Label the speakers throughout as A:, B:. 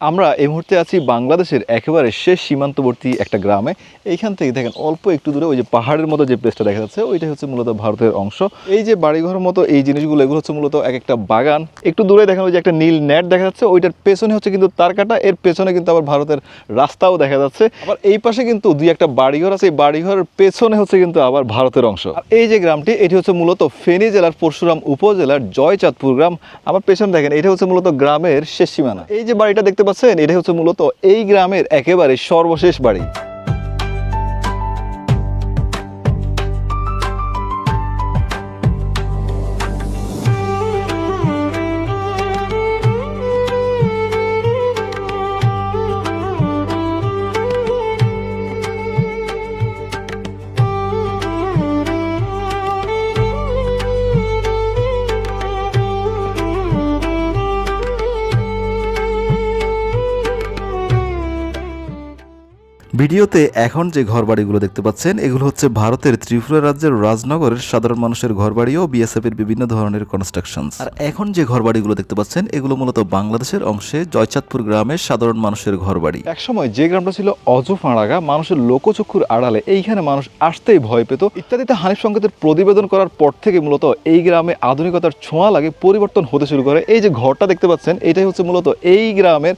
A: আমরা এই মুহূর্তে আছি বাংলাদেশের একেবারে শেষ সীমান্তবর্তী একটা গ্রামে। এইখান থেকে দেখেন অল্প একটু দূরে ওই যে পাহাড়ের মতো যে প্লেসটা দেখা যাচ্ছে ওইটাই হচ্ছে মূলত ভারতের অংশ। এই যে বাড়িঘর মতো এই জিনিসগুলো এগুলো হচ্ছে মূলত এক একটা বাগান। একটু দূরে দেখেন ওই যে একটা নীল নেট দেখা যাচ্ছে, ওইটার পেছনে হচ্ছে কিন্তু তার কাটা, এর পেছনে কিন্তু আবার ভারতের রাস্তাও দেখা যাচ্ছে। আবার এই পাশে কিন্তু দুই একটা বাড়িঘর আছে, এই বাড়িঘরের পেছনে হচ্ছে কিন্তু আবার ভারতের অংশ। আর এই যে গ্রামটি এটি হচ্ছে মূলত ফেনী জেলার পরশুরাম উপজেলার জয়চাঁদপুর গ্রাম। আমার পেছনে দেখেন এটা হচ্ছে মূলত গ্রামের শেষ সীমানা। এই যে বাড়িটা দেখতে পাচ্ছেন এটা হচ্ছে মূলত এই গ্রামের একেবারে সর্বশেষ বাড়ি। ভিডিওতে এখন যে ঘরবাড়িগুলো দেখতে পাচ্ছেন এগুলো হচ্ছে ভারতের ত্রিপুরা রাজ্যের রাজনগরের সাধারণ মানুষের ঘরবাড়ি ও বিএসএফ এর বিভিন্ন ধরনের কনস্ট্রাকশন। আর এখন যে ঘরবাড়িগুলো দেখতে পাচ্ছেন এগুলো মূলত বাংলাদেশের অংশে জয়চাঁদপুর গ্রামের সাধারণ মানুষের ঘরবাড়ি। একসময় যে গ্রামটা ছিল অজফাঁড়াগা, মানুষের লোকচক্ষুর আড়ালে, এইখানে মানুষ আসতেই ভয় পেত ইত্যাদিতে হানিফ সংকেতের প্রতিবেদন করার পর থেকে মূলত এই গ্রামে আধুনিকতার ছোঁয়া লাগে পরিবর্তন হতে শুরু করে। এই যে ঘরটা দেখতে পাচ্ছেন এটাই হচ্ছে মূলত এই গ্রামের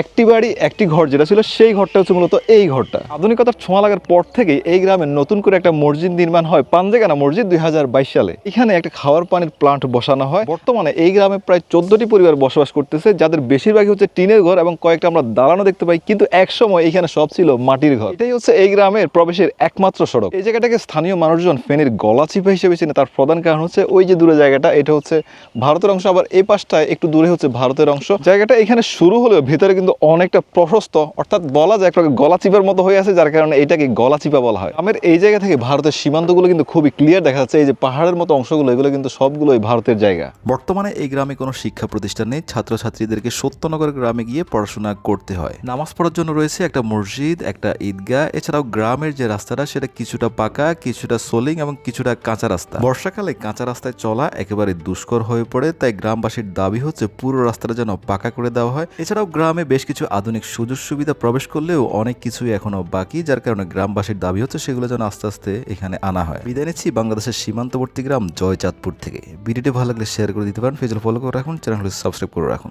A: একটি বাড়ি একটি ঘর যেটা ছিল সেই ঘরটা হচ্ছে মূলত এই ঘরটা। আধুনিকতার ছোঁয়া লাগার পর থেকে এই গ্রামে নতুন করে একটা মসজিদ নির্মাণ হয়, পাঞ্জেগানা মসজিদ 2022 সালে। এখানে একটা খাওয়ার পানির প্লান্ট বসানো হয়। বর্তমানে এই গ্রামে প্রায় 14টি পরিবার বসবাস করতেছে, যাদের বেশিরভাগই হচ্ছে টিনের ঘর এবং কয়েকটা আমরা দালানও দেখতে পাই, কিন্তু এক সময় এখানে সব ছিল মাটির ঘর। এটাই হচ্ছে এই গ্রামের প্রবেশের একমাত্র সড়ক। এই জায়গাটাকে স্থানীয় মানুষজন ফেনীর গলাচিপা হিসেবে চেনে। তার প্রধান কারণ হচ্ছে ওই যে দূরে জায়গাটা, এটা হচ্ছে ভারতের অংশ, আবার এই পাশটায় একটু দূরে হচ্ছে ভারতের অংশ। জায়গাটা এখানে শুরু হলেও ভেতরে কিন্তু অনেকটা প্রশস্ত, অর্থাৎ বলা যায় একটা গলাচিপার মতো হয়ে আছে, যার কারণে এটাকে গলাচিপা বলা হয়। আমার এই জায়গা থেকে ভারতের সীমান্তগুলো কিন্তু খুবই ক্লিয়ার দেখা যাচ্ছে। এই যে পাহাড়ের মতো অংশগুলো এগুলো কিন্তু সবগুলোই ভারতের জায়গা। বর্তমানে এই গ্রামে কোনো শিক্ষা প্রতিষ্ঠান নেই, ছাত্রছাত্রীদেরকে সত্যনগর গ্রামে গিয়ে পড়াশোনা করতে হয়। নামাজ পড়ার জন্য রয়েছে একটা মসজিদ, একটা ঈদগাহ। এছাড়াও গ্রামের যে রাস্তাটা সেটা কিছুটা পাকা, কিছুটা সোলিং এবং কিছুটা কাঁচা রাস্তা। বর্ষাকালে কাঁচা রাস্তায় চলা একেবারে দুষ্কর হয়ে পড়ে, তাই গ্রামবাসীর দাবি হচ্ছে পুরো রাস্তাটা যেন পাকা করে দেওয়া হয়। এছাড়াও গ্রামে বেশ কিছু আধুনিক সুযোগ সুবিধা প্রবেশ করলেও অনেক কিছুই এখনো বাকি, যার কারণে গ্রামবাসীর দাবি হচ্ছে সেগুলো যেন আস্তে আস্তে এখানে আনা হয়। বিদায় নিচ্ছি বাংলাদেশের সীমান্তবর্তী গ্রাম জয়চাঁদপুর থেকে। ভিডিওটি ভালো লাগলে শেয়ার করে দিতে পারেন, পেজে ফলো করে রাখুন, চ্যানেলটি সাবস্ক্রাইব করে রাখুন।